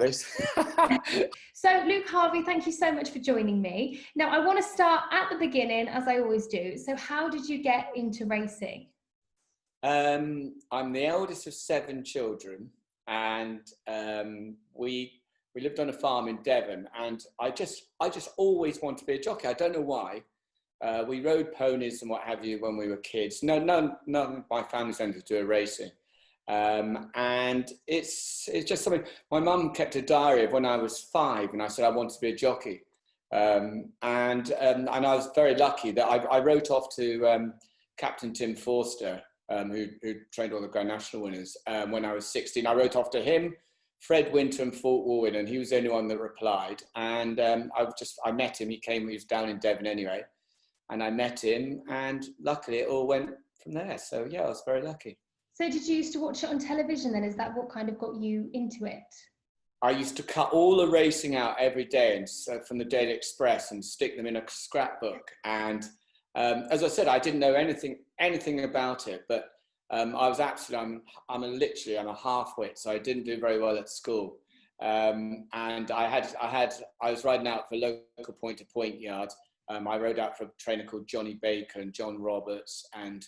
this. So Luke Harvey, thank you so much for joining me. Now I want to start at the beginning, as I always do. So how did you get into racing? I'm the eldest of 7 children, and we lived on a farm in Devon, and I just always wanted to be a jockey. I don't know why. We rode ponies and what have you when we were kids. None of my family's anything to do with racing. And it's just something. My mum kept a diary of when I was 5, and I said I wanted to be a jockey. And I was very lucky that I wrote off to Captain Tim Forster, who trained all the Grand National winners. When I was 16, I wrote off to him, Fred Winter and Fort Warwin, and he was the only one that replied. And I met him. He was down in Devon anyway. And I met him, and luckily it all went from there. So yeah, I was very lucky. So did you used to watch it on television then? Is that what kind of got you into it? I used to cut all the racing out every day and from the Daily Express and stick them in a scrapbook. And as I said, I didn't know anything about it, but I was absolutely, I'm a half-wit, so I didn't do very well at school. And I was riding out for local point-to-point yards. I rode out for a trainer called Johnny Baker and John Roberts and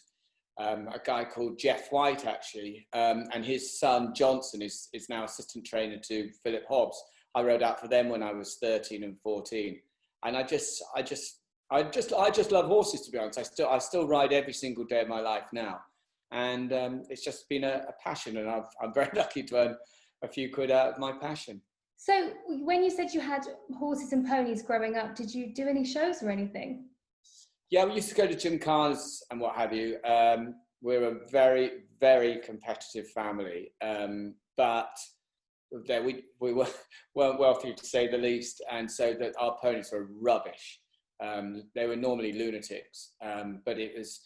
a guy called Jeff White, actually. And his son, Johnson, is now assistant trainer to Philip Hobbs. I rode out for them when I was 13 and 14. And I just love horses, to be honest. I still ride every single day of my life now. And it's just been a passion, and I'm very lucky to earn a few quid out of my passion. So when you said you had horses and ponies growing up, did you do any shows or anything? Yeah, we used to go to gymkhanas and what have you. We're a very, very competitive family, but we weren't wealthy, to say the least, and so that our ponies were rubbish. They were normally lunatics, but it was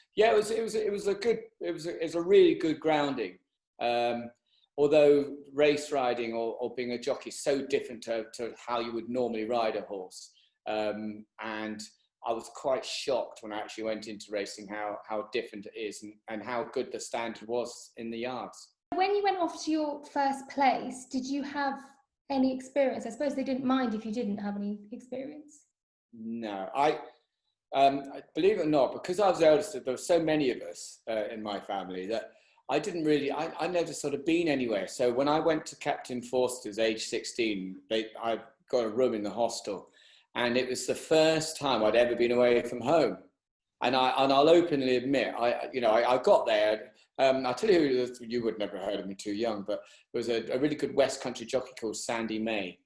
a really good grounding. Although race riding or being a jockey is so different to how you would normally ride a horse. And I was quite shocked when I actually went into racing how different it is and how good the standard was in the yards. When you went off to your first place, did you have any experience? I suppose they didn't mind if you didn't have any experience. No, I believe it or not, because I was the eldest, there were so many of us in my family that I didn't really, I never sort of been anywhere. So when I went to Captain Forster's age 16, I got a room in the hostel, and it was the first time I'd ever been away from home. And I'll openly admit, I got there. I'll tell you who, you would never heard of me, too young, but there was a really good West Country jockey called Sandy May.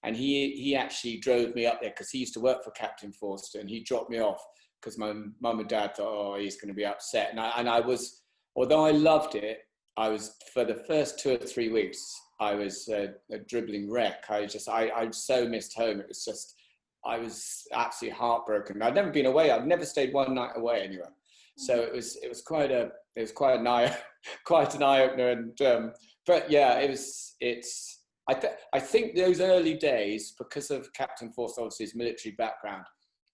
And he actually drove me up there because he used to work for Captain Forster, and he dropped me off because my mum and dad thought, oh, he's going to be upset. And I was, although I loved it, I was, for the first 2 or 3 weeks, I was a dribbling wreck. I so missed home. It was just, I was absolutely heartbroken. I'd never been away. I'd never stayed one night away anywhere. So it was quite an eye opener. And but yeah, I think those early days, because of Captain Forster, obviously his military background,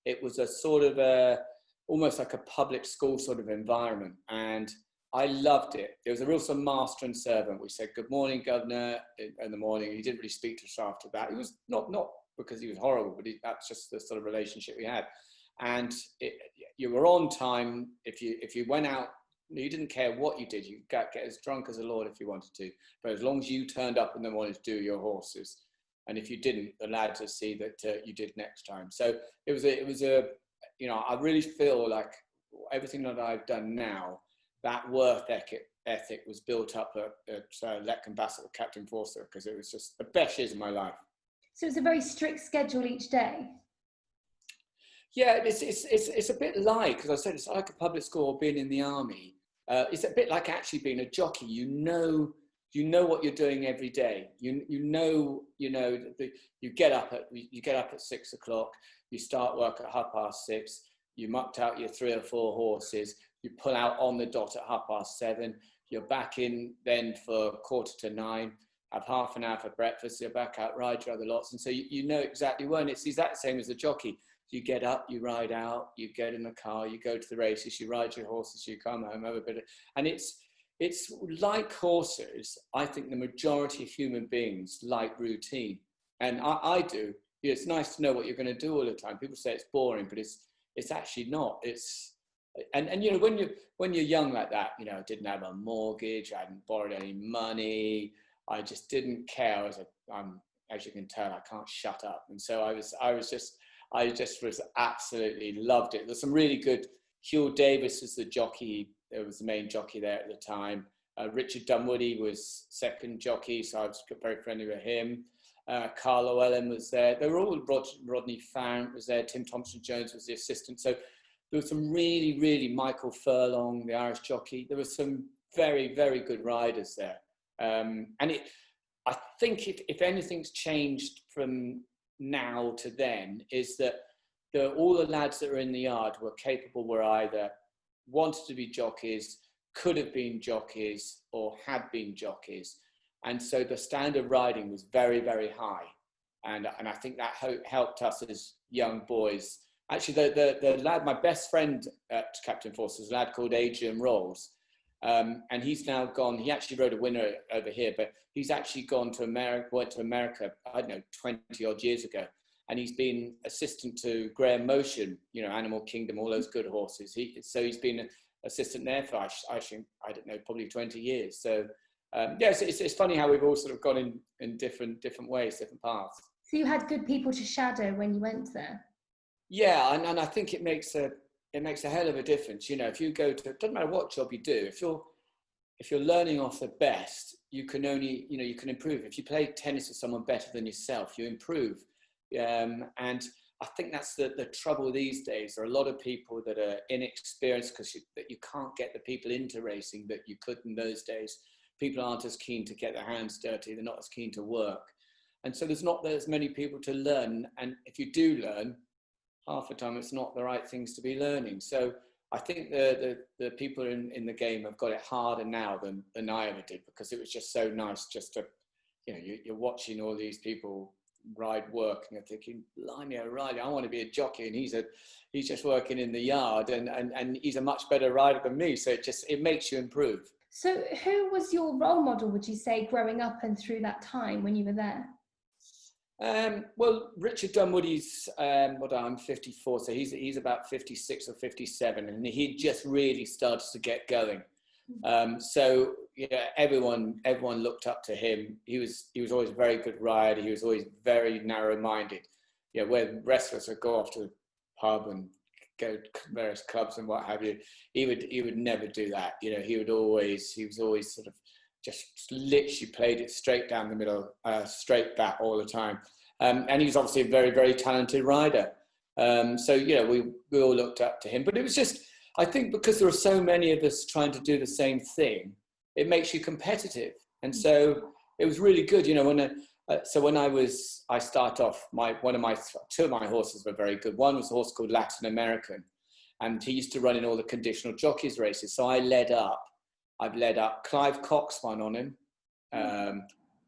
it was a sort of almost like a public school sort of environment, and I loved it. It was a real sort of master and servant. We said, good morning, Governor, in the morning. He didn't really speak to us after that. It was not because he was horrible, but that's just the sort of relationship we had. And you were on time. If you went out, you didn't care what you did. You could get as drunk as a lord if you wanted to. But as long as you turned up and then wanted to do your horses. And if you didn't, the lads would see that you did next time. So it was I really feel like everything that I've done now, that work ethic was built up at Letcomb Bassett with Captain Forster, because it was just the best years of my life. So it's a very strict schedule each day? Yeah, it's a bit like, as I said, it's like a public school or being in the army. It's a bit like actually being a jockey. You know what you're doing every day. You get up at 6 o'clock. You start work at 6:30. You mucked out your 3 or 4 horses. You pull out on the dot at 7:30. You're back in then for 9:15. Have half an hour for breakfast. You're back out, ride your other lots, and so you know exactly when. It's exactly the same as a jockey. You get up, you ride out, you get in the car, you go to the races, you ride your horses, you come home, have a bit of, and it's like horses. I think the majority of human beings like routine, and I do. It's nice to know what you're going to do all the time. People say it's boring, but it's actually not. And you know, when you're young like that, you know, I didn't have a mortgage, I hadn't borrowed any money, I just didn't care. As you can tell, I can't shut up, and so I just was absolutely loved it. There's some really good. Hugh Davis was the jockey. There was the main jockey there at the time. Richard Dunwoody was second jockey, so I was very friendly with him. Carl Llewellyn was there. They were all, Rodney Farrant was there. Tim Thompson-Jones was the assistant. So there was some really, really, Michael Furlong, the Irish jockey. There were some very, very good riders there. I think if anything's changed from now to then, is that all the lads that were in the yard were capable, were either wanted to be jockeys, could have been jockeys, or had been jockeys. And so the standard of riding was very, very high. And I think that helped us as young boys. Actually, the lad, my best friend at Captain Force was a lad called Adrian Rolls. And he's now gone, he actually rode a winner over here, but he's actually gone to America, went to America, I don't know, 20 odd years ago. And he's been assistant to Graham Motion, you know, Animal Kingdom, all those good horses. So he's been an assistant there for, I don't know, probably 20 years. So, yes, it's funny how we've all sort of gone in different ways, different paths. So you had good people to shadow when you went there? Yeah, and I think it makes a hell of a difference. You know, if you go to, it doesn't matter what job you do, if you're learning off the best, you can only, you know, you can improve. If you play tennis with someone better than yourself, you improve. And I think that's the trouble these days. There are a lot of people that are inexperienced because you can't get the people into racing that you could in those days. People aren't as keen to get their hands dirty. They're not as keen to work. And so there's not as many people to learn. And if you do learn, half the time it's not the right things to be learning. So I think the people in the game have got it harder now than I ever did, because it was just so nice just to, you know, you're watching all these people ride work and you're thinking, blimey O'Reilly, I want to be a jockey, and he's just working in the yard and he's a much better rider than me. So it makes you improve. So who was your role model, would you say, growing up and through that time when you were there? Well, Richard Dunwoody's, I'm 54, so he's about 56 or 57, and he just really started to get going. So yeah, everyone looked up to him. He was always a very good rider. He was always very narrow-minded. Yeah, where wrestlers would go off to the pub and go to various clubs and what have you, he would never do that. You know, he was always sort of just literally played it straight down the middle, straight back all the time. And he was obviously a very, very talented rider. So, you know, we all looked up to him. But it was just, I think because there are so many of us trying to do the same thing, it makes you competitive. And so it was really good, you know, when I start off, two of my horses were very good. One was a horse called Latin American, and he used to run in all the conditional jockeys races. So I've led up. Clive Cox won on him.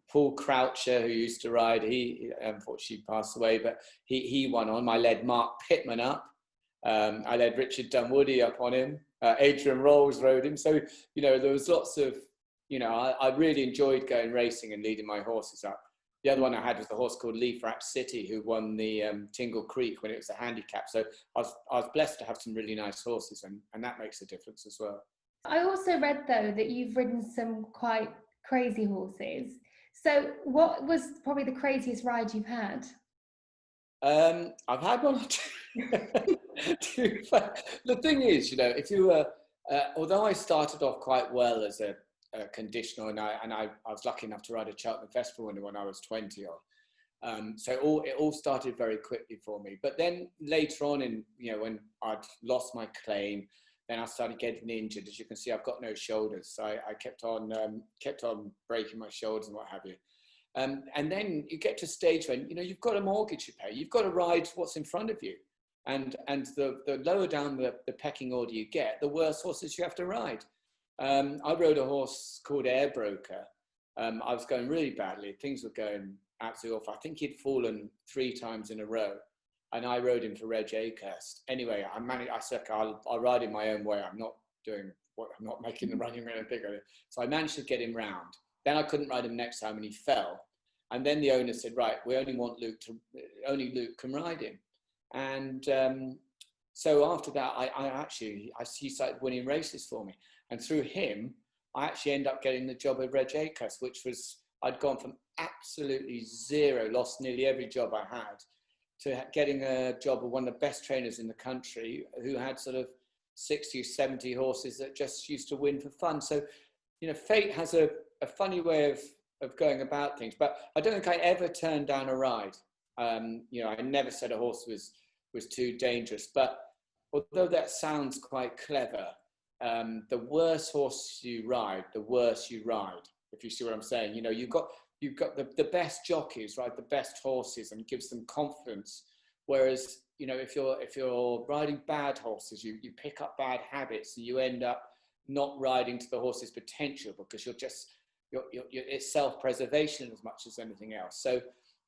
Paul Croucher, who used to ride, he unfortunately passed away, but he won on. I led Mark Pittman up. I led Richard Dunwoody up on him. Adrian Rolls rode him. So, you know, there was lots of, you know, I really enjoyed going racing and leading my horses up. The other one I had was a horse called Leafrat City, who won the Tingle Creek when it was a handicap. So I was blessed to have some really nice horses, and that makes a difference as well. I also read, though, that you've ridden some quite crazy horses. So what was probably the craziest ride you've had? I've had one or two. The thing is, you know, if you were, although I started off quite well as a conditional, and I was lucky enough to ride a Cheltenham Festival when I was 20 odd. So it all started very quickly for me. But then later on, when I'd lost my claim, then I started getting injured. As you can see, I've got no shoulders, so I kept on breaking my shoulders and what have you. And then you get to a stage when, you know, you've got a mortgage to pay. You've got to ride what's in front of you. And the lower down the pecking order you get, the worse horses you have to ride. I rode a horse called Air Broker. I was going really badly. Things were going absolutely awful. I think he'd fallen 3 times in a row. And I rode him for Reg Acast. Anyway, I said, I'll ride in my own way. I'm not doing I'm not making the running any bigger. So I managed to get him round. Then I couldn't ride him next time and he fell. And then the owner said, right, we only want only Luke can ride him. And so after that, he started winning races for me. And through him, I actually ended up getting the job at Reg Acres, which was, I'd gone from absolutely zero, lost nearly every job I had, to getting a job with one of the best trainers in the country who had sort of 60 or 70 horses that just used to win for fun. So, fate has a funny way of going about things, but I don't think I ever turned down a ride. I never said a horse was too dangerous, but although that sounds quite clever, the worse horse you ride, the worse you ride, if you see what I'm saying. You've got the best jockeys ride the best horses and gives them confidence. Whereas, if you're riding bad horses, you pick up bad habits and you end up not riding to the horse's potential because it's self-preservation as much as anything else. So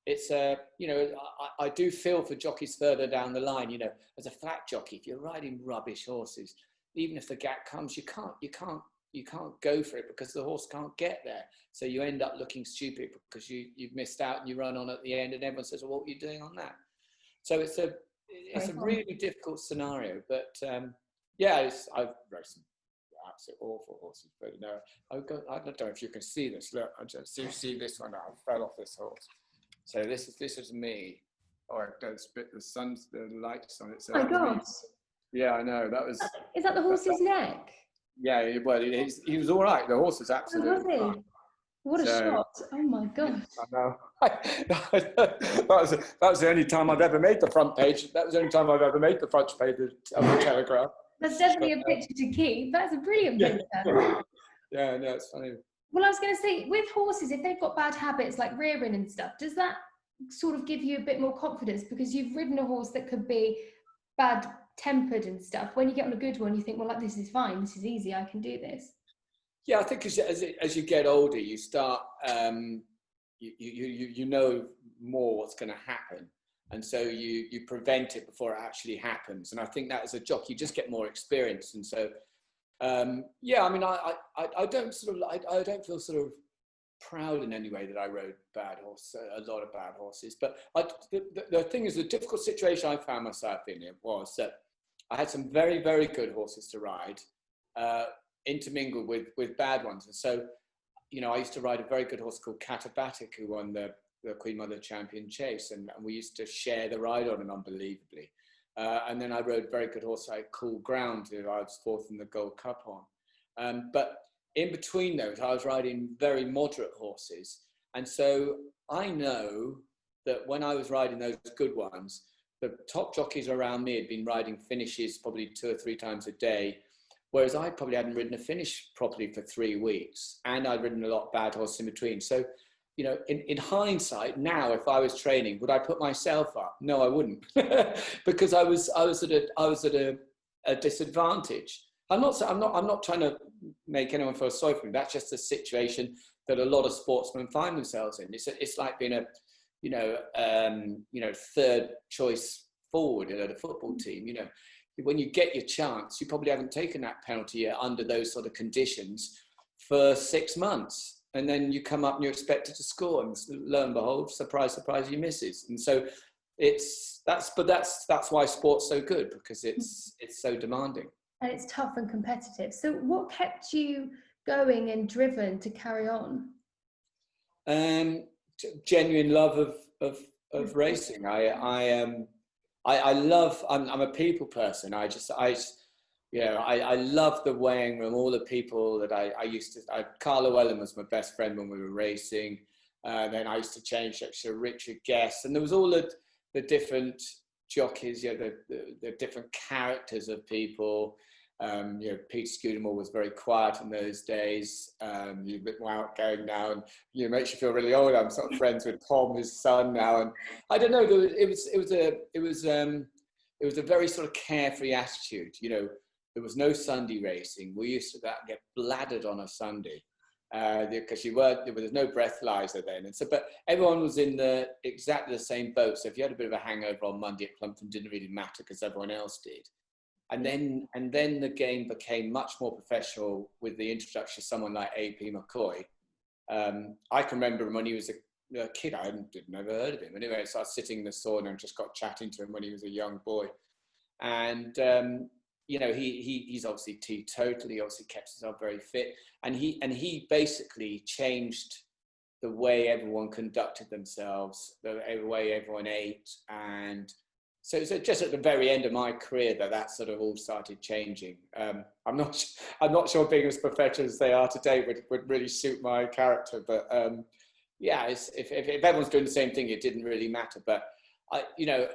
it's I do feel for jockeys further down the line. As a flat jockey, if you're riding rubbish horses, even if the gap comes, you can't go for it because the horse can't get there. So you end up looking stupid because you've missed out and you run on at the end, and everyone says, well, what are you doing on that? So it's a really difficult scenario. But I've raced some absolute awful horses. But I don't know if you can see this. Look, I just see this one. I fell off this horse. So this is me. Oh, there's the lights on it. So oh my God. Yeah, I know. That was. Is that the horse's neck? Yeah, well, he was all right. The horse was absolutely fine. What a shot. Oh my gosh. I know. that was the only time I've ever made the front page. That was the only time I've ever made the front page of the Telegraph. That's definitely a picture to keep. That's a brilliant picture. Yeah, no, it's funny. Well, I was going to say, with horses, if they've got bad habits like rearing and stuff, does that sort of give you a bit more confidence? Because you've ridden a horse that could be bad tempered and stuff. When you get on a good one, you think, well, like, this is fine, this is easy, I can do this. Yeah, I think as you get older, you start you know more what's going to happen, and so you prevent it before it actually happens. And I think that as a jockey, you just get more experience. And so I mean, I don't feel sort of proud in any way that I rode a lot of bad horses. But the thing is, the difficult situation I found myself in was that I had some very, very good horses to ride, intermingled with bad ones. And so, I used to ride a very good horse called Catabatic, who won the Queen Mother Champion Chase, and we used to share the ride on him unbelievably. And then I rode a very good horse like Cool Ground, who I was fourth in the Gold Cup on. But in between those, I was riding very moderate horses. And so I know that when I was riding those good ones, the top jockeys around me had been riding finishes probably 2 or 3 times a day, whereas I probably hadn't ridden a finish properly for 3 weeks, and I'd ridden a lot of bad horses in between. So, in hindsight, now if I was training, would I put myself up? No, I wouldn't, because I was at a disadvantage. I'm not trying to make anyone feel sorry for me. That's just a situation that a lot of sportsmen find themselves in. It's like being a third choice forward at a football team. When you get your chance, you probably haven't taken that penalty yet under those sort of conditions for 6 months. And then you come up and you're expected to score, and lo and behold, surprise, surprise, you misses. And so that's why sport's so good, because it's so demanding. And it's tough and competitive. So what kept you going and driven to carry on? Genuine love of racing. I love. I'm a people person. I love the weighing room. All the people that I used to. Carl Llewellyn was my best friend when we were racing. Then I used to change to Richard Guest, and there was all the different jockeys. The different characters of people. Pete Scudamore was very quiet in those days. You're a bit more outgoing now, and makes you feel really old. I'm sort of friends with Tom, his son now, and I don't know. It was a very sort of carefree attitude. There was no Sunday racing. We used to get bladdered on a Sunday because there was no breathalyzer then, and so but everyone was in exactly the same boat. So if you had a bit of a hangover on Monday at Plumpton, it didn't really matter because everyone else did. then the game became much more professional with the introduction of someone like AP McCoy. I can remember him when he was a kid. I never heard of him. Anyway, so I was sitting in the sauna and just got chatting to him when he was a young boy. And, you know, he's obviously teetotal. He obviously kept himself very fit. And he basically changed the way everyone conducted themselves, the way everyone ate. And so just at the very end of my career that sort of all started changing. I'm not sure being as professional as they are today would really suit my character, but yeah, if everyone's doing the same thing, it didn't really matter. But you know,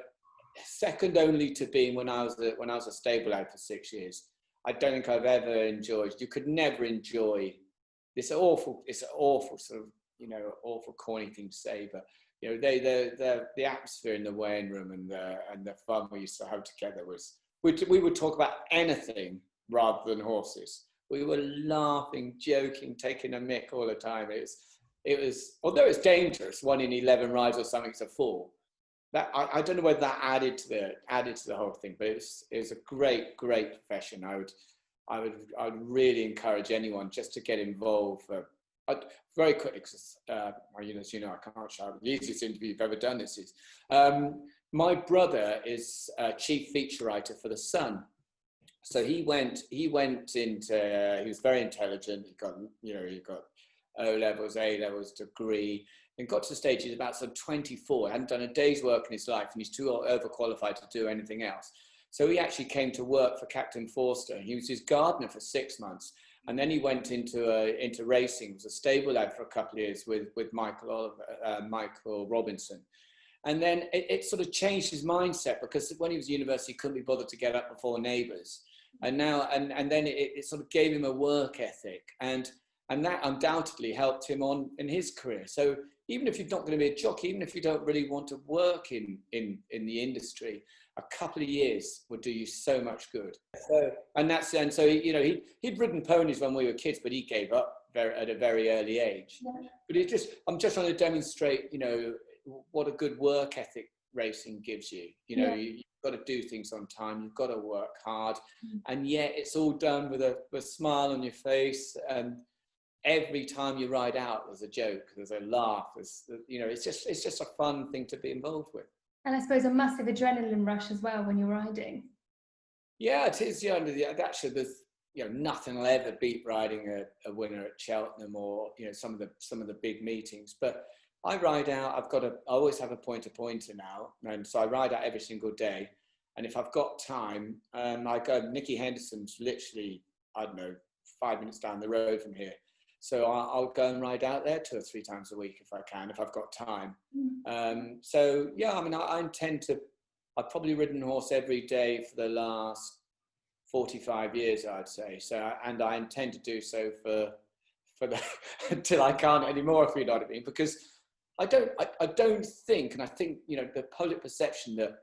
second only to being when I was a stable lad for 6 years, I don't think I've ever enjoyed. You could never enjoy this awful. It's an awful sort of, you know, awful corny thing to say, but you know, the atmosphere in the weighing room and the fun we used to have together was, we would talk about anything rather than horses. We were laughing, joking, taking a mick all the time. It was although it's dangerous, 1 in 11 rides or something's a fall. That I don't know whether that added to the whole thing, but it was a great profession. I would really encourage anyone just to get involved. Very quickly, because as you know, I can't shout. The easiest interview you've ever done. This is my brother is chief feature writer for The Sun, so he went into. He was very intelligent. He got O levels, A levels, degree, and got to the stage he's about sort of 24. Hadn't done a day's work in his life, and he's too overqualified to do anything else. So he actually came to work for Captain Forster. He was his gardener for 6 months. And then he went into racing. He was a stable lad for a couple of years with Michael Robinson. And then it sort of changed his mindset, because when he was at university, he couldn't be bothered to get up before neighbours. And then it sort of gave him a work ethic. And that undoubtedly helped him on in his career. So even if you're not going to be a jockey, even if you don't really want to work in the industry, a couple of years would do you so much good. So you know, he'd ridden ponies when we were kids, but he gave up at a very early age. Yeah. But I'm just trying to demonstrate, you know, what a good work ethic racing gives you. You know, you've got to do things on time, you've got to work hard, and yet it's all done with a smile on your face. And every time you ride out, there's a joke, there's a laugh, you know, it's just a fun thing to be involved with. And I suppose a massive adrenaline rush as well when you're riding. Yeah, it is. Yeah, actually, there's, you know, nothing will ever beat riding a winner at Cheltenham or, you know, some of the big meetings. But I ride out. I always have a pointer now, and so I ride out every single day. And if I've got time, I go. Nicky Henderson's literally, I don't know, 5 minutes down the road from here. So I'll go and ride out there 2 or 3 times a week if I can, if I've got time. So yeah, I mean, I intend to. I've probably ridden a horse every day for the last 45 years, I'd say. So, and I intend to do so for until I can't anymore, if you know what I mean. Because I don't think, and I think, you know, the public perception that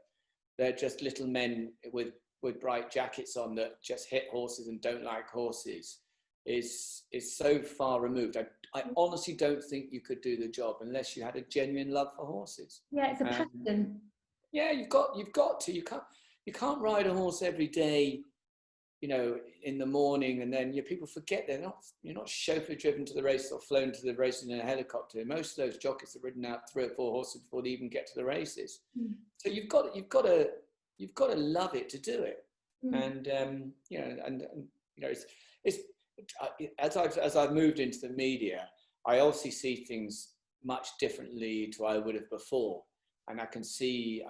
they're just little men with bright jackets on that just hit horses and don't like horses is so far removed. I honestly don't think you could do the job unless you had a genuine love for horses. Yeah, it's a passion. Yeah, you've got to. You can't ride a horse every day, you know, in the morning, and then people forget you're not chauffeur driven to the races or flown to the races in a helicopter. Most of those jockeys have ridden out 3 or 4 horses before they even get to the races. So you've got to love it to do it. And you know, and you know, it's as I've moved into the media, I obviously see things much differently to I would have before, and I can see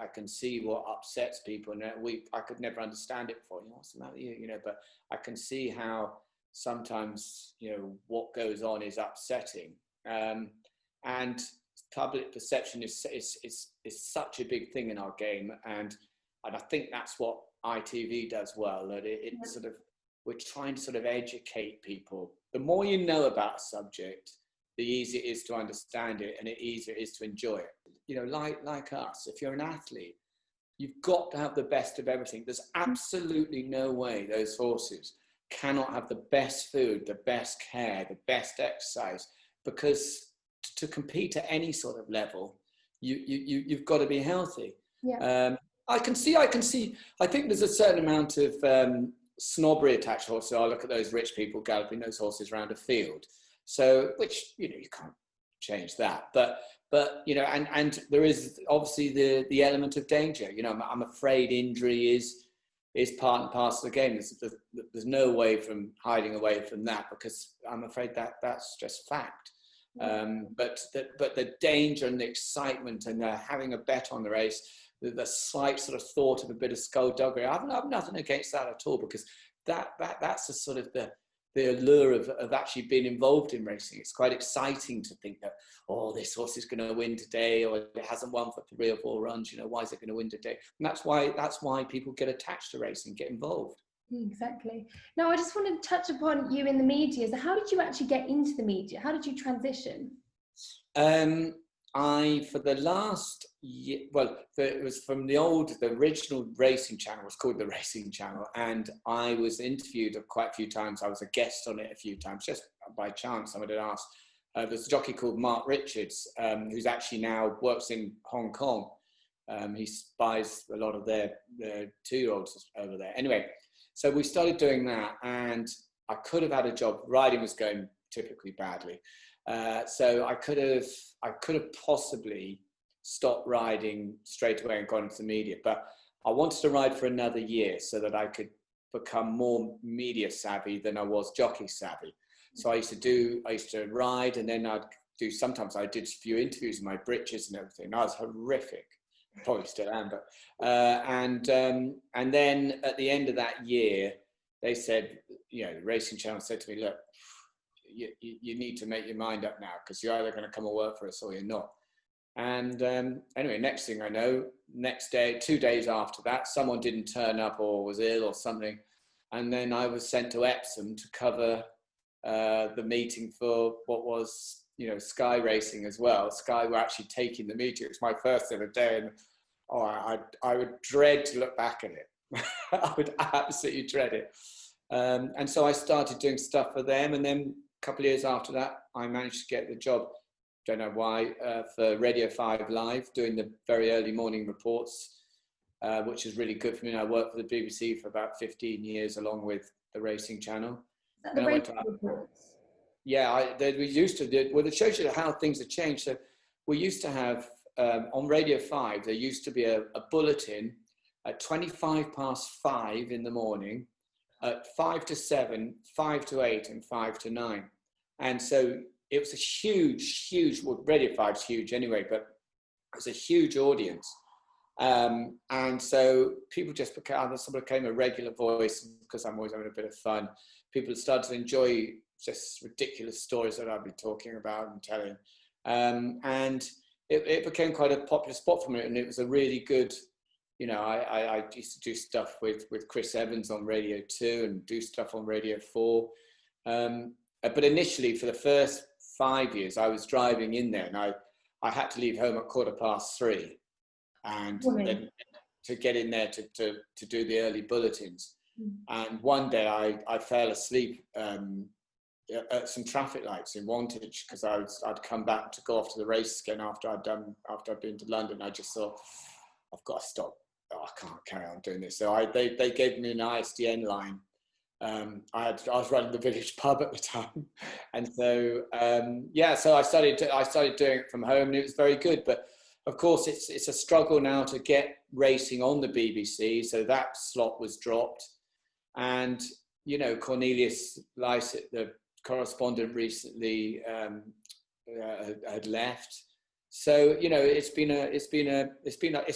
what upsets people, and I could never understand it before. You know, what's the matter with you? You know, but I can see how sometimes, you know, what goes on is upsetting, and public perception is such a big thing in our game, and I think that's what ITV does well. That it sort of, we're trying to sort of educate people. The more you know about a subject, the easier it is to understand it, and the easier it is to enjoy it. You know, like us, if you're an athlete, you've got to have the best of everything. There's absolutely no way those horses cannot have the best food, the best care, the best exercise, because to compete at any sort of level, you've got to be healthy. Yeah. I can see. I think there's a certain amount of snobbery attached to horses. I look at those rich people galloping those horses around a field. So, which, you know, you can't change that. But you know, and there is obviously the element of danger. You know, I'm afraid injury is part and parcel of the game. There's no way from hiding away from that, because I'm afraid that's just fact. But the danger and the excitement and having a bet on the race, the slight sort of thought of a bit of skullduggery, I've nothing against that at all, because that's the sort of the allure of actually being involved in racing. It's quite exciting to think that, oh, this horse is going to win today, or it hasn't won for 3 or 4 runs. You know, why is it going to win today? And that's why people get attached to racing, get involved. Exactly. Now, I just want to touch upon you in the media. So how did you actually get into the media? How did you transition? For the last year, well, it was from the original racing channel. It was called the Racing Channel, and I was interviewed quite a few times. I was a guest on it a few times, just by chance. Somebody had asked. There's a jockey called Mark Richards, who's actually now works in Hong Kong. He buys a lot of their 2-year-olds over there. Anyway, so we started doing that, and I could have had a job. Riding was going typically badly. So I could have possibly stopped riding straight away and gone into the media, but I wanted to ride for another year so that I could become more media savvy than I was jockey savvy. So I used to ride, and then sometimes I did a few interviews in my breeches and everything. I was horrific. Probably still am, but and then at the end of that year, they said, you know, the Racing Channel said to me, look, you need to make your mind up now, because you're either going to come and work for us or you're not. And anyway, next thing I know, next day, 2 days after that, someone didn't turn up or was ill or something, and then I was sent to Epsom to cover the meeting for what was, you know, Sky Racing as well. Sky were actually taking the meeting. It was my first ever day, and I would dread to look back at it. I would absolutely dread it. And so I started doing stuff for them, and then a couple of years after that, I managed to get the job, don't know why, for Radio 5 Live, doing the very early morning reports, which is really good for me. I worked for the BBC for about 15 years, along with the Racing Channel. The radio reports? Yeah, we used to do, well, it shows you how things have changed. So we used to have, on Radio 5, there used to be a bulletin at 5:25 in the morning, at 5 to 7, 5 to 8, and 5 to 9. And so it was a huge, well, Radio 5's huge anyway, but it was a huge audience. And so people just became a regular voice, because I'm always having a bit of fun. People started to enjoy just ridiculous stories that I'd be talking about and telling. And it became quite a popular spot for me, and it was a really good, you know, I used to do stuff with Chris Evans on Radio 2 and do stuff on Radio 4. But initially, for the first 5 years, I was driving in there, and I had to leave home at 3:15, and then to get in there to do the early bulletins. And one day I fell asleep at some traffic lights in Wantage, because I'd come back to go off to the race again after I'd been to London. I just thought, I've got to stop. I can't carry on doing this. So they gave me an ISDN line. I was running the village pub at the time, and so so I started doing it from home, and it was very good. But of course, it's a struggle now to get racing on the BBC. So that slot was dropped, and you know, Cornelius Lycett, the correspondent, recently had left. So you know, it's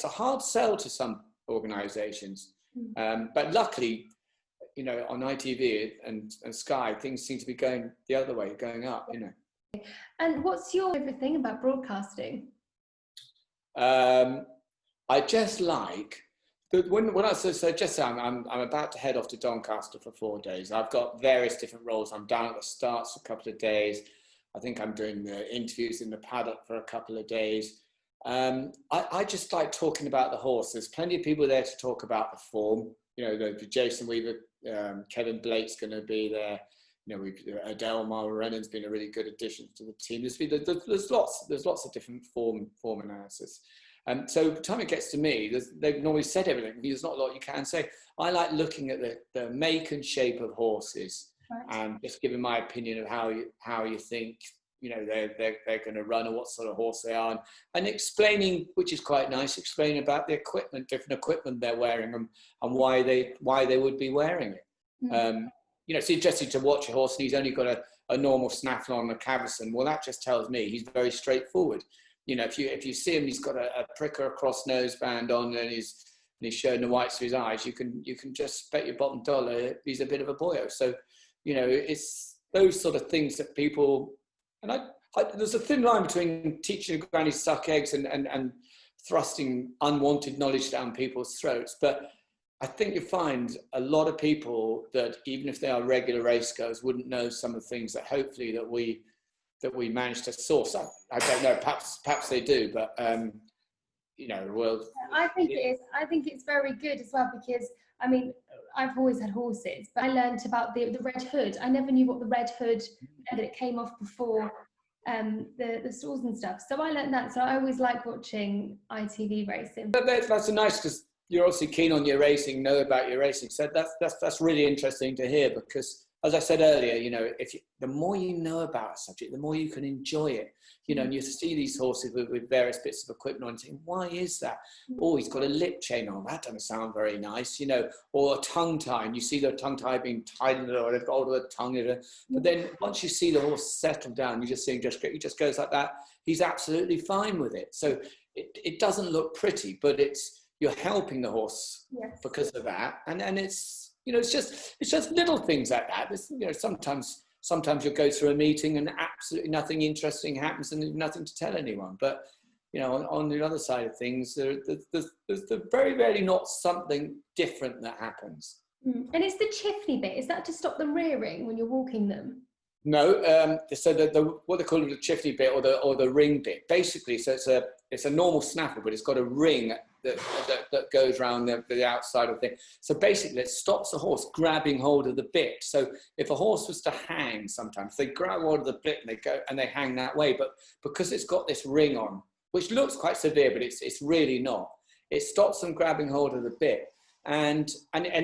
a hard sell to some organisations, but luckily, you know, on ITV and Sky, things seem to be going the other way, going up. You know. And what's your favourite thing about broadcasting? I just like when I say I'm about to head off to Doncaster for 4 days. I've got various different roles. I'm down at the starts for a couple of days. I think I'm doing the interviews in the paddock for a couple of days. I just like talking about the horse. There's plenty of people there to talk about the form. You know, the Jason Weaver, Kevin Blake's going to be there. You know, Adele Mulrennan's been a really good addition to the team. There's lots of different form analysis. So by the time it gets to me, they've normally said everything. There's not a lot you can say. I like looking at the make and shape of horses, and just giving my opinion of how you think, you know, they're going to run, or what sort of horse they are, and explaining, which is quite nice, explaining about the equipment, different equipment they're wearing, and why they would be wearing it. You know, it's interesting to watch a horse and he's only got a normal snaffle on a cavesson. Well, that just tells me he's very straightforward. You know, if you see him, he's got a pricker across noseband on, and he's showing the whites of his eyes, you can just bet your bottom dollar he's a bit of a boyo. So, you know, it's those sort of things that people, and there's a thin line between teaching a granny to suck eggs and thrusting unwanted knowledge down people's throats. But I think you find a lot of people that, even if they are regular race goers, wouldn't know some of the things that hopefully that we managed to source. I don't know, perhaps they do, but you know, well, I think it is. I think it's very good as well, because I mean, I've always had horses, but I learnt about the red hood. I never knew what the red hood, that it came off before the stalls and stuff. So I learnt that. So I always like watching ITV racing. But that's nice, because you're obviously keen on your racing, know about your racing. So that's really interesting to hear, because, as I said earlier, you know, the more you know about a subject, the more you can enjoy it. You know, and you see these horses with various bits of equipment on, and think, why is that? Oh, he's got a lip chain on. That doesn't sound very nice, you know. Or a tongue tie, and you see the tongue tie being tied in it, or they've got all of the tongue in it. But then once you see the horse settle down, you just see him he just goes like that. He's absolutely fine with it. So it doesn't look pretty, but you're helping the horse because of that. And it's, you know, it's just little things like that. You know, sometimes you'll go through a meeting and absolutely nothing interesting happens and there's nothing to tell anyone. But, you know, on the other side of things, there's very rarely not something different that happens. And it's the chiffney bit. Is that to stop them rearing when you're walking them? No, so what they call it, the chiffney bit or the ring bit. Basically, so it's a normal snaffle, but it's got a ring that goes around the outside of the thing. So basically, it stops the horse grabbing hold of the bit. So if a horse was to hang, sometimes they grab hold of the bit and they hang that way. But because it's got this ring on, which looks quite severe, but it's really not. It stops them grabbing hold of the bit, and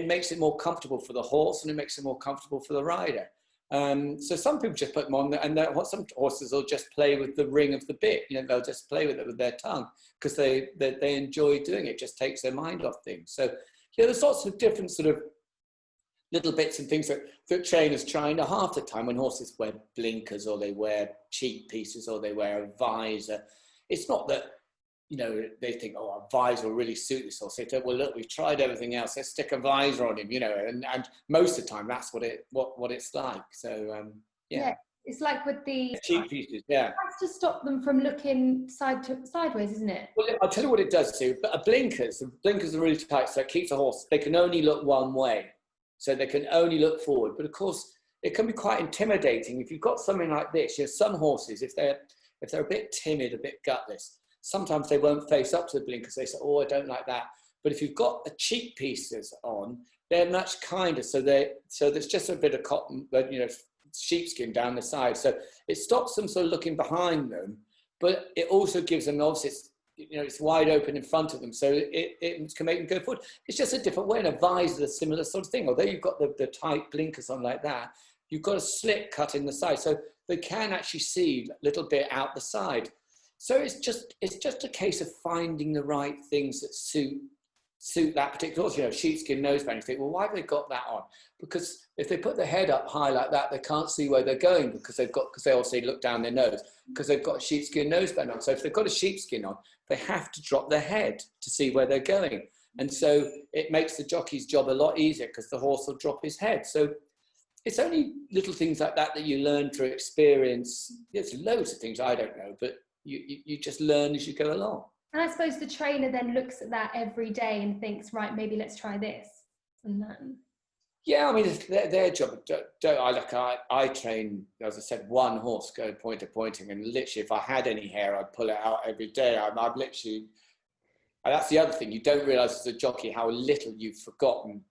makes it more comfortable for the horse, and it makes it more comfortable for the rider. So some people just put them on, and some horses will just play with the ring of the bit. You know, they'll just play with it with their tongue because they enjoy doing it. It just takes their mind off things. So yeah, there's lots of different sort of little bits and things that trainers try. And half the time when horses wear blinkers, or they wear cheek pieces, or they wear a visor, it's not that, you know, they think, oh, a visor will really suit this horse. They think, well, look, we've tried everything else. Let's stick a visor on him, you know. And most of the time, that's what it's like. So, yeah. It's like with the cheek pieces, yeah. It has to stop them from looking sideways, isn't it? Well, I'll tell you what it does too. But the blinkers are really tight, so it keeps the horse. They can only look one way, so they can only look forward. But of course, it can be quite intimidating if you've got something like this. You know, some horses, if they're a bit timid, a bit gutless, sometimes they won't face up to the blinkers. They say, oh, I don't like that. But if you've got the cheek pieces on, they're much kinder. So there's just a bit of cotton, you know, sheepskin down the side. So it stops them sort of looking behind them, but it also gives them, obviously, it's wide open in front of them. So it can make them go forward. It's just a different way. And a visor is a similar sort of thing. Although you've got the tight blinkers on like that, you've got a slit cut in the side. So they can actually see a little bit out the side. So it's just a case of finding the right things that suit that particular horse. You know, sheepskin noseband. You think, well, why have they got that on? Because if they put their head up high like that, they can't see where they're going because they also look down their nose because they've got a sheepskin noseband on. So if they've got a sheepskin on, they have to drop their head to see where they're going. And so it makes the jockey's job a lot easier because the horse will drop his head. So it's only little things like that you learn through experience. There's loads of things I don't know, but you just learn as you go along. And I suppose the trainer then looks at that every day and thinks, right, maybe let's try this and that. Yeah, I mean, it's their job. I train, as I said, one horse go point to pointing, and literally, if I had any hair, I'd pull it out every day. I'm literally, and that's the other thing. You don't realise as a jockey how little you've forgotten,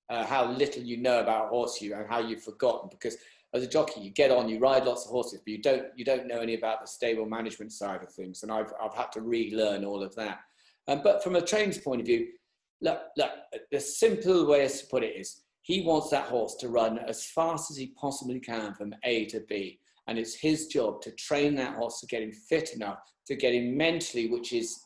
how little you know about a horse and how you've forgotten. Because as a jockey, you get on, you ride lots of horses, but you don't know any about the stable management side of things. And I've had to relearn all of that. But from a trainer's point of view, look, the simple way to put it is, he wants that horse to run as fast as he possibly can from A to B. And it's his job to train that horse to get him fit enough, to get him mentally, which is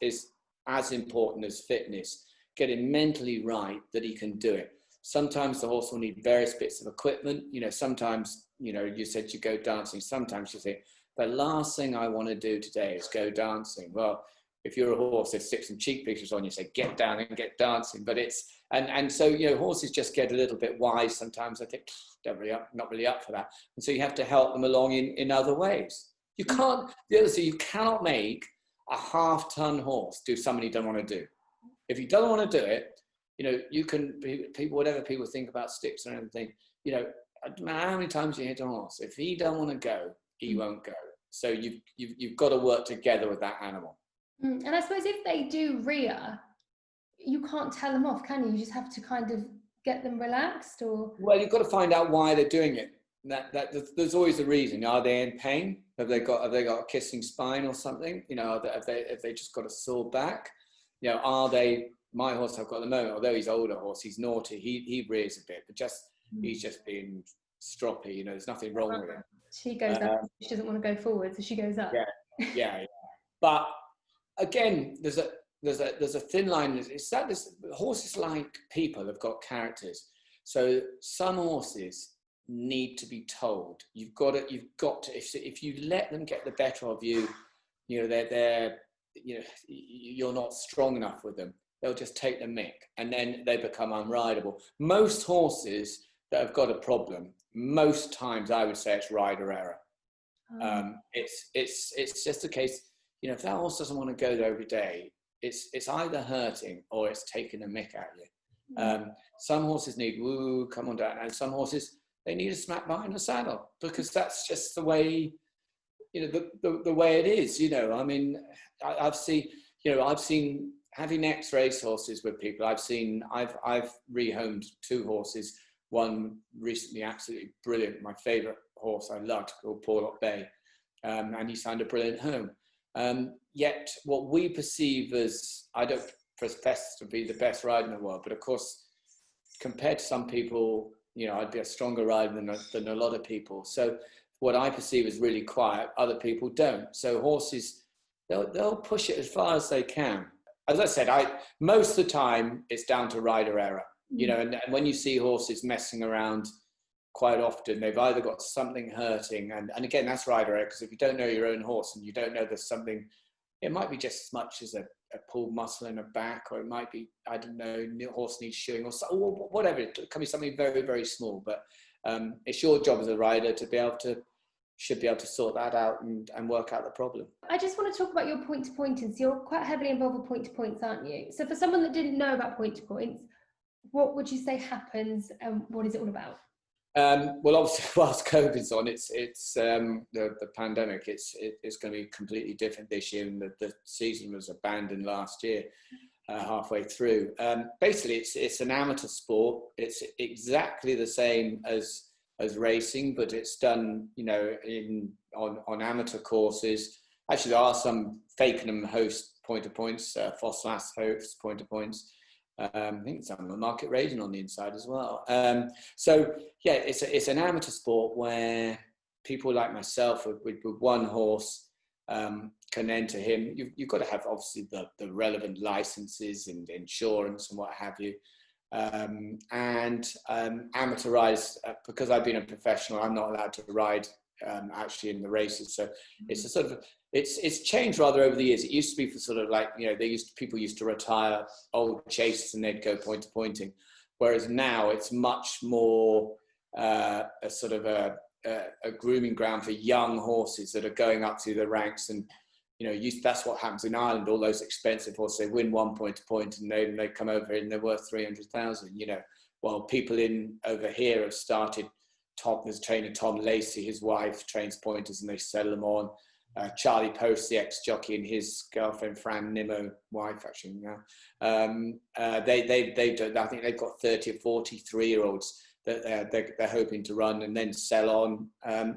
as important as fitness, get him mentally right that he can do it. Sometimes the horse will need various bits of equipment. Sometimes, you said you go dancing. Sometimes you think, the last thing I want to do today is go dancing. Well, if you're a horse that sticks some cheek pictures on, you say, get down and get dancing. But it's, and so, horses just get a little bit wise sometimes. I think, not really up for that. And so you have to help them along in other ways. The other thing, you cannot make a half-ton horse do something he doesn't want to do. If he doesn't want to do it, you can, people, whatever people think about sticks and everything, no matter how many times you hit a horse, if he don't want to go, he won't go. So you've got to work together with that animal. And I suppose if they do rear, you can't tell them off, can you? You just have to kind of get them relaxed, or? Well, you've got to find out why they're doing it. There's always a reason. Are they in pain? Have they got a kissing spine or something? Have they just got a sore back? Are they? My horse I've got at the moment, although he's older horse, he's naughty. He rears a bit, but he's just being stroppy. There's nothing wrong with him. She goes up. She doesn't want to go forward, so she goes up. Yeah. But again, there's a thin line. It's that horses, like people, have got characters. So some horses need to be told. You've got to. If you let them get the better of you, you're not strong enough with them. They'll just take the mick, and then they become unrideable. Most horses that have got a problem, most times I would say it's rider error. It's just a case. If that horse doesn't want to go there every day, it's either hurting or it's taking a mick at you. Some horses need woo, come on down, and some horses, they need a smack behind the saddle, because that's just the way, the way it is. I've seen having ex race horses with people. I've rehomed 2 horses. One recently, absolutely brilliant, my favourite horse I loved, called Porlock Bay, and he signed a brilliant home. Yet what we perceive as, I don't profess to be the best rider in the world, but of course, compared to some people, I'd be a stronger rider than a lot of people. So what I perceive as really quiet, other people don't. So horses, they'll push it as far as they can. As I said, most of the time it's down to rider error, and when you see horses messing around, quite often they've either got something hurting, and again, that's rider error, because if you don't know your own horse and you don't know there's something, it might be just as much as a pulled muscle in a back, or it might be, I don't know, horse needs shoeing or whatever. It can be something very, very small, but it's your job as a rider should be able to sort that out and work out the problem. I just want to talk about your point-to-pointing. So you're quite heavily involved with point-to-points, aren't you? So for someone that didn't know about point-to-points, what would you say happens, and what is it all about? Well, obviously, whilst COVID's on, it's the pandemic. It's going to be completely different this year, and the season was abandoned last year, halfway through. Basically, it's an amateur sport. It's exactly the same as racing, but it's done, on amateur courses. Actually, there are some Fakenham host point-to-points, Fosslas host point-to-points. I think it's on the Market Raiding on the inside as well. So yeah, it's an amateur sport where people like myself with one horse can enter him. You've got to have obviously the relevant licenses and insurance and what have you. And amateur riders, because I've been a professional, I'm not allowed to ride actually in the races. So it's a sort of, it's changed rather over the years. It used to be for sort of like, people used to retire old chasers and they'd go point-to-pointing. Whereas now it's much more a sort of a grooming ground for young horses that are going up through the ranks. And, that's what happens in Ireland. All those expensive horses, they win one point-to-point and they come over here and they're worth 300,000, while people over here have started. There's trainer Tom Lacey, his wife trains pointers and they sell them on. Charlie Post, the ex-jockey, and his girlfriend Fran Nimmo, wife actually now, they do. I think they've got 30 or 43-year-olds that they're hoping to run and then sell on.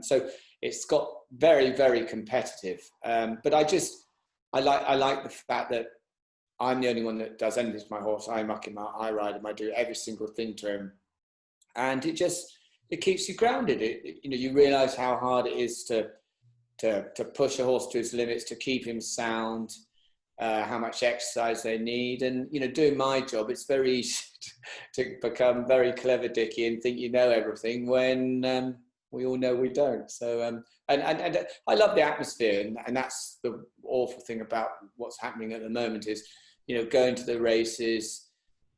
So it's got very, very competitive. But I like the fact that I'm the only one that does anything to my horse. I muck him out, I ride him, I do every single thing to him, and it keeps you grounded. You realise how hard it is to push a horse to his limits, to keep him sound, how much exercise they need. And, doing my job, it's very easy to become very clever Dicky and think you know everything when we all know we don't. So, and I love the atmosphere, and that's the awful thing about what's happening at the moment is, going to the races,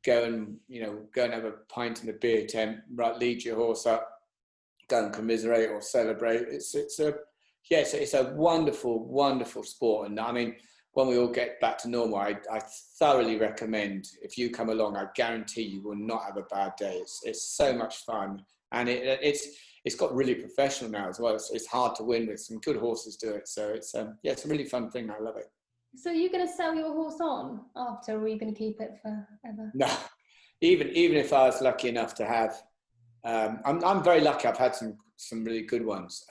go and have a pint in the beer tent, right, lead your horse up, go and commiserate or celebrate. It's a wonderful, wonderful sport. And I mean, when we all get back to normal, I thoroughly recommend, if you come along, I guarantee you will not have a bad day. It's so much fun, and it's got really professional now as well. It's hard to win with. Some good horses do it. So it's a really fun thing. I love it. So are you going to sell your horse on after, or are you going to keep it forever? No, even if I was lucky enough to have, I'm very lucky. I've had some really good ones.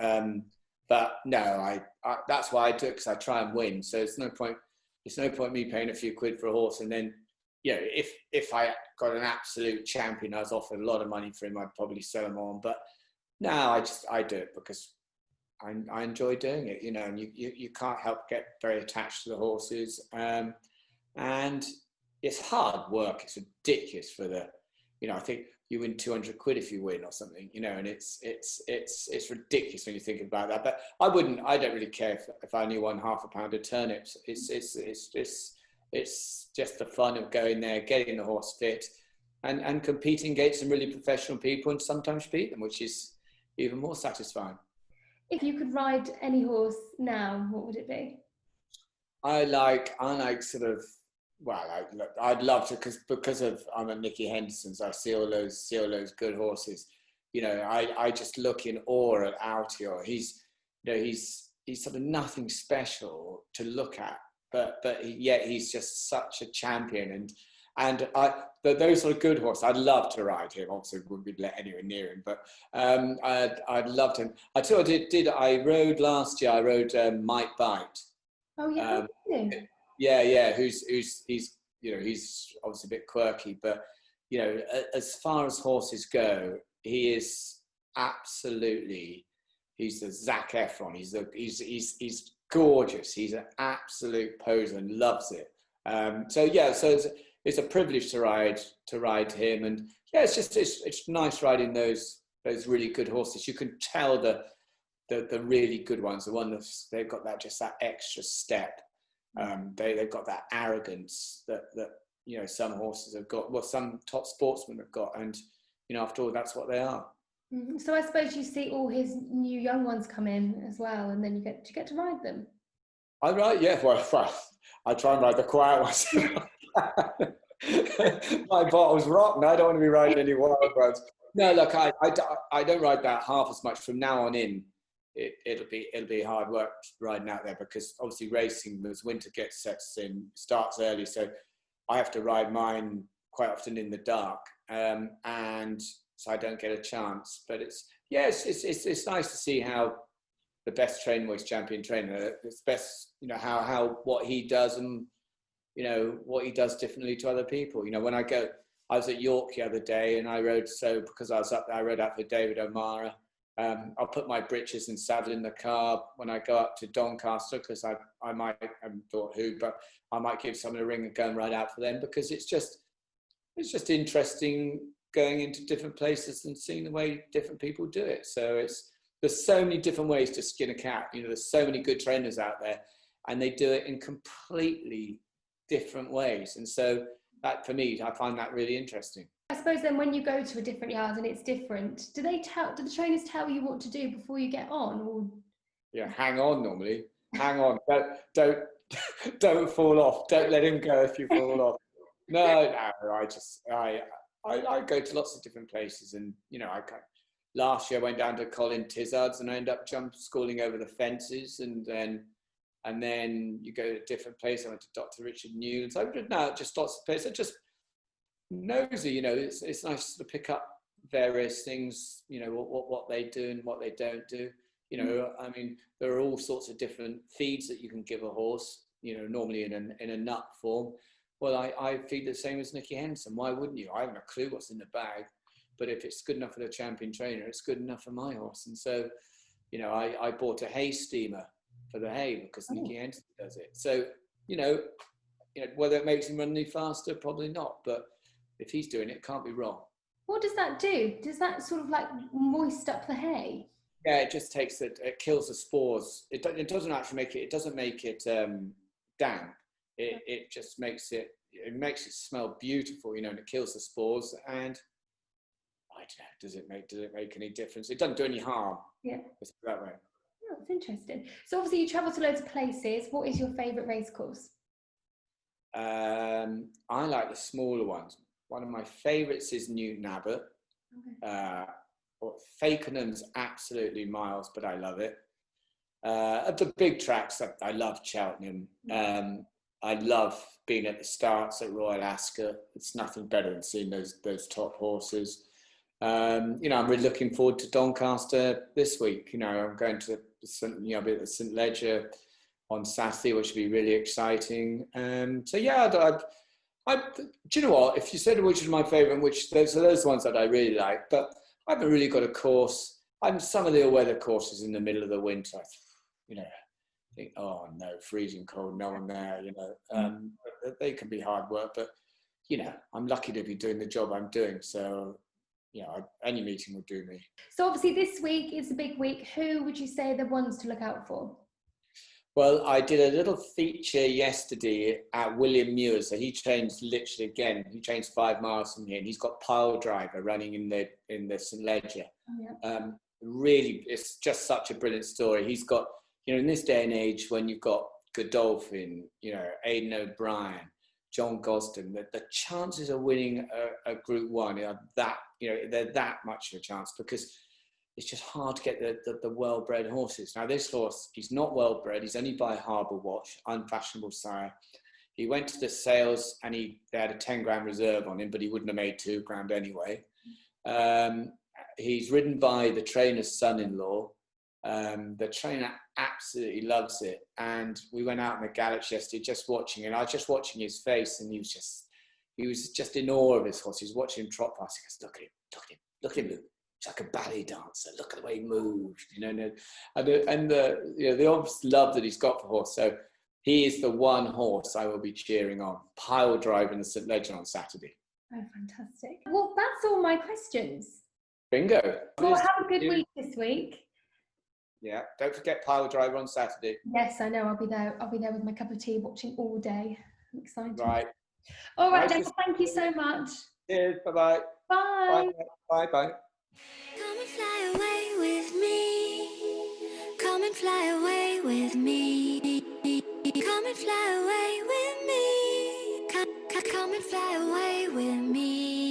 But no, I that's why I do it, because I try and win. So it's no point me paying a few quid for a horse and then, if I got an absolute champion, I was offered a lot of money for him, I'd probably sell him on. But no, I do it because I enjoy doing it, and you can't help get very attached to the horses. And it's hard work. It's ridiculous for I think you win 200 quid if you win or something, and it's ridiculous when you think about that. But I don't really care if I only won half a pound of turnips. It's just the fun of going there, getting the horse fit, and competing against some really professional people and sometimes beat them, which is even more satisfying. If you could ride any horse now, what would it be? I like sort of, well, I'd love to, because I'm at Nicky Henderson's. I see all those good horses. I just look in awe at Altior. He's sort of nothing special to look at, but yet he's just such a champion. But those sort of good horses, I'd love to ride him. Obviously, wouldn't let anyone near him, but I'd loved him. I tell you, I rode last year. I rode Might Bite. Oh yeah, yeah. He's obviously a bit quirky, but as far as horses go, he is absolutely. He's the Zac Efron. He's gorgeous. He's an absolute poser and loves it. So it's a privilege to ride him, and it's nice riding those really good horses. You can tell the really good ones, the ones they've got that extra step. They've got that arrogance that some horses have got. Well, some top sportsmen have got, and after all, that's what they are. So I suppose you see all his new young ones come in as well, and then you get to ride them. I ride, yeah. Well, I try and ride the quiet ones. My bottle's rotten. I don't want to be riding any wild ones. No, look, I don't ride about half as much from now on in. It'll be hard work riding out there, because obviously racing, as winter sets in, starts early, so I have to ride mine quite often in the dark, and so I don't get a chance. But it's nice to see how the best trained voice champion trainer, it's best, how what he does, and what he does differently to other people. When I was at York the other day, and I rode, because I was up there, I rode out for David O'Mara. I'll put my breeches and saddle in the car when I go up to Doncaster, because I might, I haven't thought who, but I might give someone a ring and go and ride out for them, because it's just interesting going into different places and seeing the way different people do it. So there's so many different ways to skin a cat. There's so many good trainers out there, and they do it in completely different ways. And so that, for me, I find that really interesting. I suppose then when you go to a different yard and it's different, do the trainers tell you what to do before you get on? Or yeah, hang on normally. Hang on. Don't fall off. Don't let him go if you fall off. No, I go to lots of different places, and last year I went down to Colin Tizard's and I ended up schooling over the fences, and then you go to a different place. I went to Dr. Richard Newlands. I would now just lots of places. Just nosy, it's nice to pick up various things, what they do and what they don't do. I mean, there are all sorts of different feeds that you can give a horse, normally in a nut form. Well, I feed the same as Nicky Henderson. Why wouldn't you? I haven't a clue what's in the bag, but if it's good enough for the champion trainer, it's good enough for my horse. And so, I bought a hay steamer for the hay because Nicky Henderson does it. So, whether it makes him run any faster, probably not. But if he's doing it, it can't be wrong. What does that do? Does that sort of like moist up the hay? Yeah, it just it kills the spores. It doesn't actually make it. It doesn't make it damp. It just makes it smell beautiful, and it kills the spores. And I don't know, does it make any difference? It doesn't do any harm. Yeah, that way. Oh, that's interesting. So obviously you travel to loads of places. What is your favourite race course? I like the smaller ones. One of my favourites is Newton Abbot. Okay. Fakenham's absolutely miles, but I love it. At the big tracks, I love Cheltenham. I love being at the starts at Royal Ascot. It's nothing better than seeing those top horses. I'm really looking forward to Doncaster this week. I'm going to be at the St Leger on Saturday, which will be really exciting. So yeah, do you know what? If you said which is my favourite, those are those ones that I really like, but I haven't really got a course. Some of the all-weather courses in the middle of the winter, think, oh no, freezing cold, no one there, they can be hard work, but I'm lucky to be doing the job I'm doing. So, any meeting would do me. So obviously this week is a big week. Who would you say are the ones to look out for? Well, I did a little feature yesterday at William Muir's. So he trains literally again. He trains 5 miles from here, and he's got Pile Driver running in the St Leger. Really, it's just such a brilliant story. He's got, in this day and age, when you've got Godolphin, Aidan O'Brien, John Gosden, the chances of winning a Group 1 are that, they're that much of a chance, because it's just hard to get the well-bred horses. Now, this horse, he's not well-bred. He's only by Harbour Watch, unfashionable sire. He went to the sales and they had a 10 grand reserve on him, but he wouldn't have made 2 grand anyway. He's ridden by the trainer's son-in-law. The trainer absolutely loves it. And we went out in the gallops yesterday just watching, and I was just watching his face, and he was just in awe of his horse. He was watching him trot past. He goes, look at him, Luke. He's like a ballet dancer. Look at the way he moves, and the obvious love that he's got for horse. So he is the one horse I will be cheering on. Pile Drive in the St Leger on Saturday. Oh, fantastic. Well, that's all my questions. Bingo. Well, have a good week this week. Yeah, don't forget Pile Driver on Saturday. Yes, I know. I'll be there with my cup of tea, watching all day. I'm excited. Right. All right, Dave. Thank you so much. Cheers. Bye-bye. Bye. Bye-bye. Come and fly away with me. Come and fly away with me. Come and fly away with me. Come and fly away with me.